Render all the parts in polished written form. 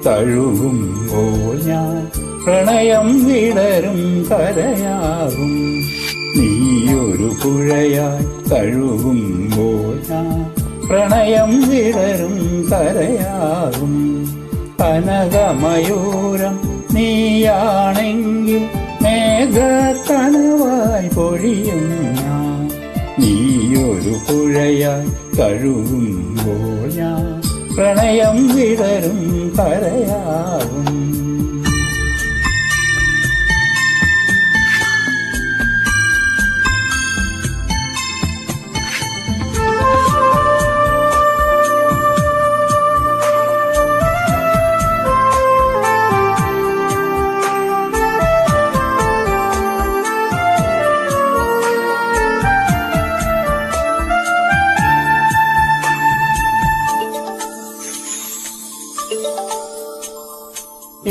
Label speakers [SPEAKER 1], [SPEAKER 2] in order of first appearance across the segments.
[SPEAKER 1] തഴുകുമ്പോൾ ഞാൻ പ്രണയം വിടരും കരയാകും. നീയൊരു പുഴയായി തഴുകുമ്പോൾ ഞാൻ പ്രണയം വിടരും കരയാകും. കനകമയൂരം നീയാണെങ്കിൽ മേഘക്കനവായി പൊഴിയും ഞാൻ. നീയൊരു പുഴയായി തഴുകുമ്പോൾ ഞാൻ പ്രണയം വിടരും കരയാകും.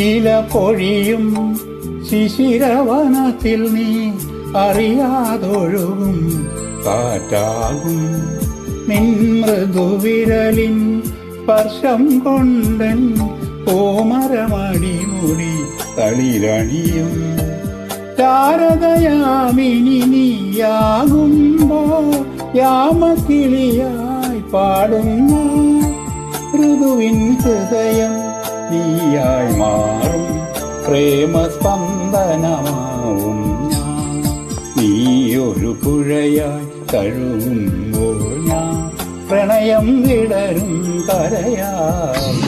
[SPEAKER 1] ഇല പൊഴിയും ശിശിരവനത്തിൽ നീ അറിയാതൊഴുകും കാറ്റാകും. നിൻ മൃദുവിരലിൻ സ്പർശം കൊണ്ടൻ കോമരമടിമുടി തളിരണിയും. ശാരദയാമിനി നീയാകുമ്പോൾ യാമക്കിളിയായി പാടുന്ന ഋതുവിൻ ഹൃദയം നീയായി മാറും പ്രേമസ്പന്ദനമാവും ഞാൻ. നീയൊരു പുഴയായി തഴുകുമ്പോൾ ഞാൻ പ്രണയം വിടരും കരയാകും.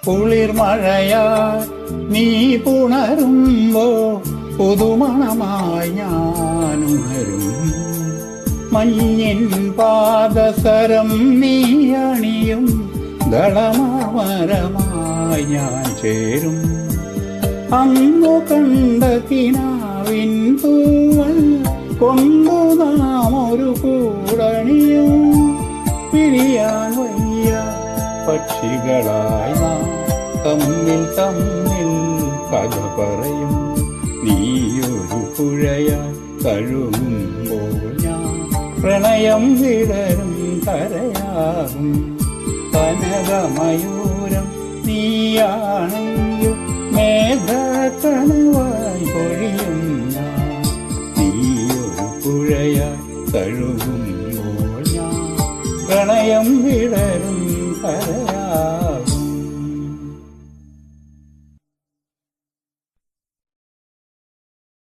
[SPEAKER 1] കുളിർമഴയായി നീ പുണരുമ്പോ പുതുമണമായി ഞാനുണരും. മഞ്ഞിൻ പാദസരം നീ അണിയും ദളമാമരമായി ഞാൻ ചേരും. അന്നു കണ്ട കിനാവിൻ തൂവൽ കൊണ്ടു നാം ഒരു കൂടണിയും. പിരിയാൻ വയ്യ പക്ഷികളായി നാം തമ്മിൽ തമ്മിൽ കഥ പറയും. നീയൊരു പുഴയായി തഴുകുമ്പോൾ ഞാൻ പ്രണയം വിടരും കരയാകും. കനകമയൂരം നീയാണെങ്കിൽ മേഘക്കനവായി പൊഴിയും ഞാൻ. നീയൊരു പുഴയായി തഴുകുമ്പോൾ ഞാൻ പ്രണയം വിടരും കര